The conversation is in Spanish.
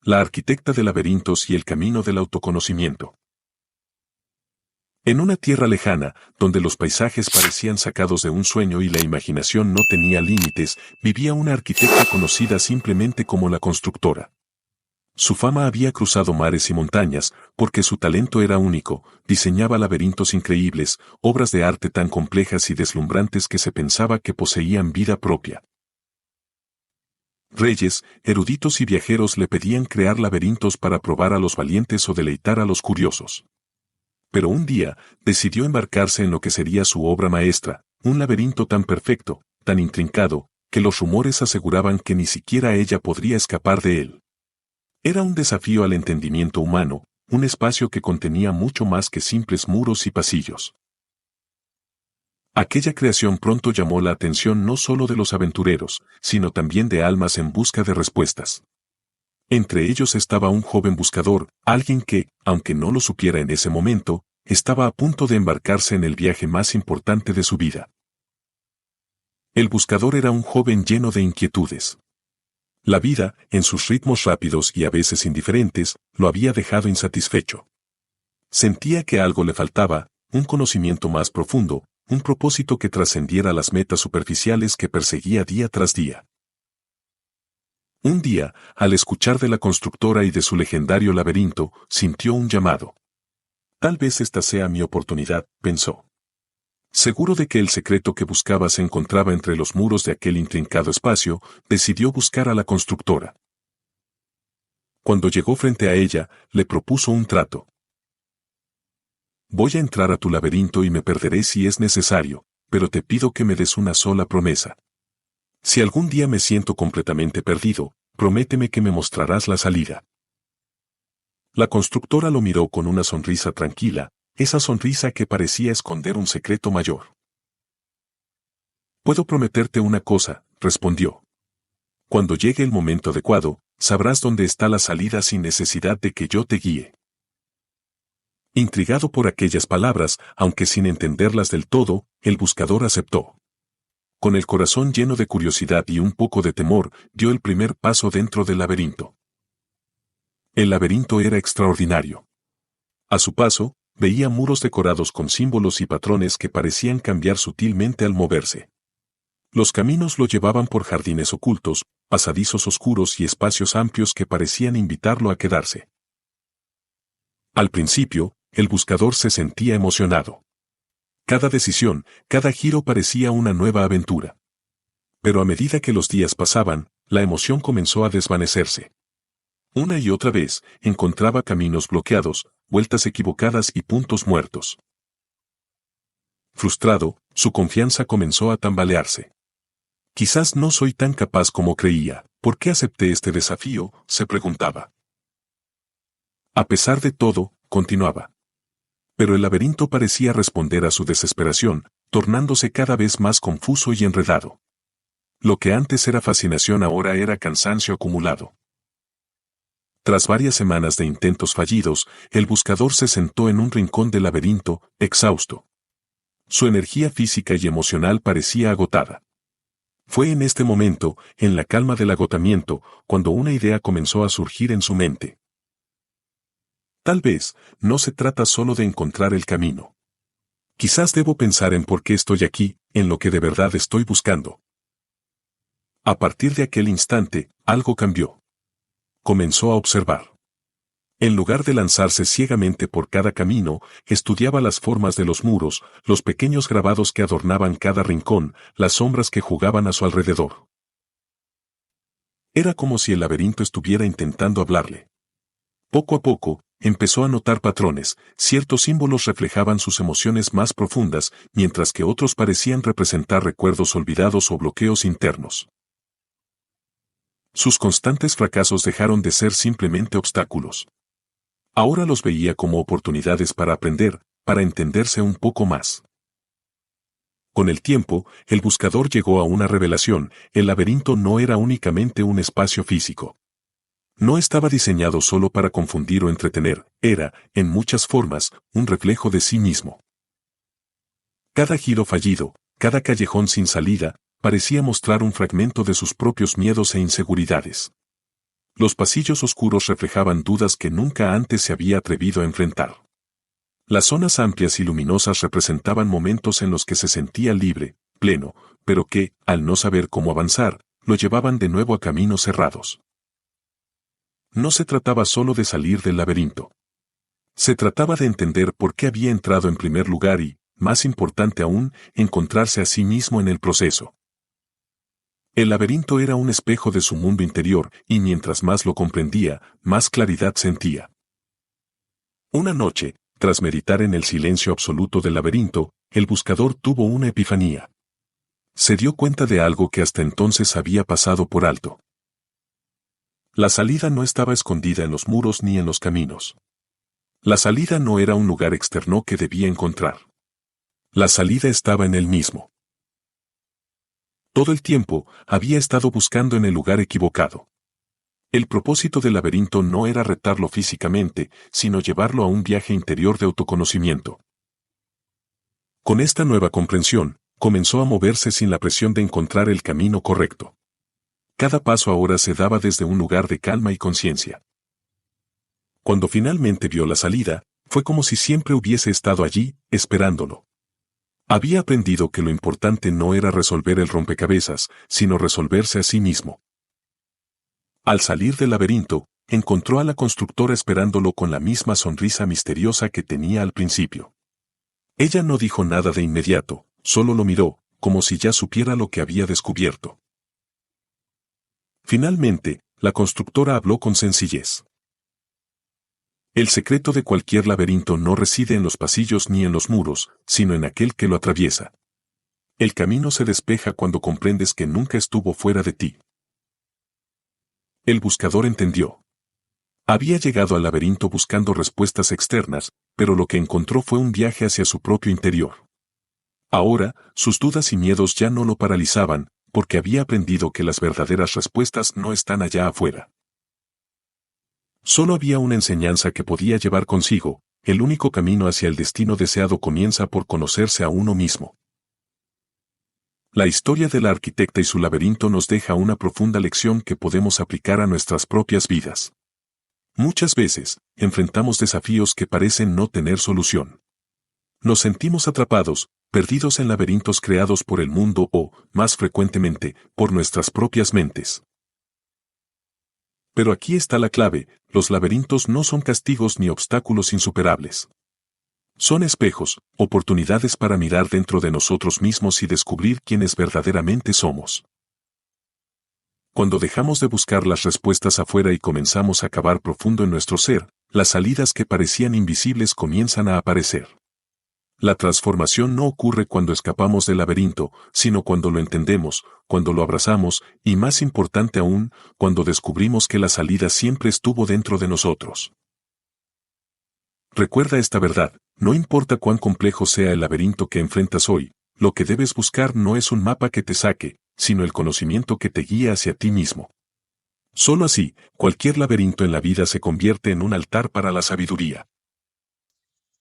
la arquitecta de laberintos y el camino del autoconocimiento. En una tierra lejana, donde los paisajes parecían sacados de un sueño y la imaginación no tenía límites, vivía una arquitecta conocida simplemente como la constructora. Su fama había cruzado mares y montañas, porque su talento era único, diseñaba laberintos increíbles, obras de arte tan complejas y deslumbrantes que se pensaba que poseían vida propia. Reyes, eruditos y viajeros le pedían crear laberintos para probar a los valientes o deleitar a los curiosos. Pero un día, decidió embarcarse en lo que sería su obra maestra, un laberinto tan perfecto, tan intrincado, que los rumores aseguraban que ni siquiera ella podría escapar de él. Era un desafío al entendimiento humano, un espacio que contenía mucho más que simples muros y pasillos. Aquella creación pronto llamó la atención no solo de los aventureros, sino también de almas en busca de respuestas. Entre ellos estaba un joven buscador, alguien que, aunque no lo supiera en ese momento, estaba a punto de embarcarse en el viaje más importante de su vida. El buscador era un joven lleno de inquietudes. La vida, en sus ritmos rápidos y a veces indiferentes, lo había dejado insatisfecho. Sentía que algo le faltaba, un conocimiento más profundo, un propósito que trascendiera las metas superficiales que perseguía día tras día. Un día, al escuchar de la constructora y de su legendario laberinto, sintió un llamado. Tal vez esta sea mi oportunidad, pensó. Seguro de que el secreto que buscaba se encontraba entre los muros de aquel intrincado espacio, decidió buscar a la constructora. Cuando llegó frente a ella, le propuso un trato. Voy a entrar a tu laberinto y me perderé si es necesario, pero te pido que me des una sola promesa. Si algún día me siento completamente perdido, prométeme que me mostrarás la salida. La constructora lo miró con una sonrisa tranquila, esa sonrisa que parecía esconder un secreto mayor. Puedo prometerte una cosa, respondió. Cuando llegue el momento adecuado, sabrás dónde está la salida sin necesidad de que yo te guíe. Intrigado por aquellas palabras, aunque sin entenderlas del todo, el buscador aceptó. Con el corazón lleno de curiosidad y un poco de temor, dio el primer paso dentro del laberinto. El laberinto era extraordinario. A su paso, veía muros decorados con símbolos y patrones que parecían cambiar sutilmente al moverse. Los caminos lo llevaban por jardines ocultos, pasadizos oscuros y espacios amplios que parecían invitarlo a quedarse. Al principio, el buscador se sentía emocionado. Cada decisión, cada giro parecía una nueva aventura. Pero a medida que los días pasaban, la emoción comenzó a desvanecerse. Una y otra vez, encontraba caminos bloqueados, vueltas equivocadas y puntos muertos. Frustrado, su confianza comenzó a tambalearse. Quizás no soy tan capaz como creía. ¿Por qué acepté este desafío?, se preguntaba. A pesar de todo, continuaba. Pero el laberinto parecía responder a su desesperación, tornándose cada vez más confuso y enredado. Lo que antes era fascinación ahora era cansancio acumulado. Tras varias semanas de intentos fallidos, el buscador se sentó en un rincón del laberinto, exhausto. Su energía física y emocional parecía agotada. Fue en este momento, en la calma del agotamiento, cuando una idea comenzó a surgir en su mente. Tal vez, no se trata solo de encontrar el camino. Quizás debo pensar en por qué estoy aquí, en lo que de verdad estoy buscando. A partir de aquel instante, algo cambió. Comenzó a observar. En lugar de lanzarse ciegamente por cada camino, estudiaba las formas de los muros, los pequeños grabados que adornaban cada rincón, las sombras que jugaban a su alrededor. Era como si el laberinto estuviera intentando hablarle. Poco a poco, empezó a notar patrones, ciertos símbolos reflejaban sus emociones más profundas, mientras que otros parecían representar recuerdos olvidados o bloqueos internos. Sus constantes fracasos dejaron de ser simplemente obstáculos. Ahora los veía como oportunidades para aprender, para entenderse un poco más. Con el tiempo, el buscador llegó a una revelación: el laberinto no era únicamente un espacio físico. No estaba diseñado solo para confundir o entretener, era, en muchas formas, un reflejo de sí mismo. Cada giro fallido, cada callejón sin salida, parecía mostrar un fragmento de sus propios miedos e inseguridades. Los pasillos oscuros reflejaban dudas que nunca antes se había atrevido a enfrentar. Las zonas amplias y luminosas representaban momentos en los que se sentía libre, pleno, pero que, al no saber cómo avanzar, lo llevaban de nuevo a caminos cerrados. No se trataba solo de salir del laberinto. Se trataba de entender por qué había entrado en primer lugar y, más importante aún, encontrarse a sí mismo en el proceso. El laberinto era un espejo de su mundo interior, y mientras más lo comprendía, más claridad sentía. Una noche, tras meditar en el silencio absoluto del laberinto, el buscador tuvo una epifanía. Se dio cuenta de algo que hasta entonces había pasado por alto. La salida no estaba escondida en los muros ni en los caminos. La salida no era un lugar externo que debía encontrar. La salida estaba en él mismo. Todo el tiempo había estado buscando en el lugar equivocado. El propósito del laberinto no era retarlo físicamente, sino llevarlo a un viaje interior de autoconocimiento. Con esta nueva comprensión, comenzó a moverse sin la presión de encontrar el camino correcto. Cada paso ahora se daba desde un lugar de calma y conciencia. Cuando finalmente vio la salida, fue como si siempre hubiese estado allí, esperándolo. Había aprendido que lo importante no era resolver el rompecabezas, sino resolverse a sí mismo. Al salir del laberinto, encontró a la constructora esperándolo con la misma sonrisa misteriosa que tenía al principio. Ella no dijo nada de inmediato, solo lo miró, como si ya supiera lo que había descubierto. Finalmente, la constructora habló con sencillez. El secreto de cualquier laberinto no reside en los pasillos ni en los muros, sino en aquel que lo atraviesa. El camino se despeja cuando comprendes que nunca estuvo fuera de ti. El buscador entendió. Había llegado al laberinto buscando respuestas externas, pero lo que encontró fue un viaje hacia su propio interior. Ahora, sus dudas y miedos ya no lo paralizaban, porque había aprendido que las verdaderas respuestas no están allá afuera. Solo había una enseñanza que podía llevar consigo: el único camino hacia el destino deseado comienza por conocerse a uno mismo. La historia de la arquitecta y su laberinto nos deja una profunda lección que podemos aplicar a nuestras propias vidas. Muchas veces, enfrentamos desafíos que parecen no tener solución. Nos sentimos atrapados, perdidos en laberintos creados por el mundo o, más frecuentemente, por nuestras propias mentes. Pero aquí está la clave: los laberintos no son castigos ni obstáculos insuperables. Son espejos, oportunidades para mirar dentro de nosotros mismos y descubrir quiénes verdaderamente somos. Cuando dejamos de buscar las respuestas afuera y comenzamos a cavar profundo en nuestro ser, las salidas que parecían invisibles comienzan a aparecer. La transformación no ocurre cuando escapamos del laberinto, sino cuando lo entendemos, cuando lo abrazamos, y más importante aún, cuando descubrimos que la salida siempre estuvo dentro de nosotros. Recuerda esta verdad: no importa cuán complejo sea el laberinto que enfrentas hoy, lo que debes buscar no es un mapa que te saque, sino el conocimiento que te guía hacia ti mismo. Solo así, cualquier laberinto en la vida se convierte en un altar para la sabiduría.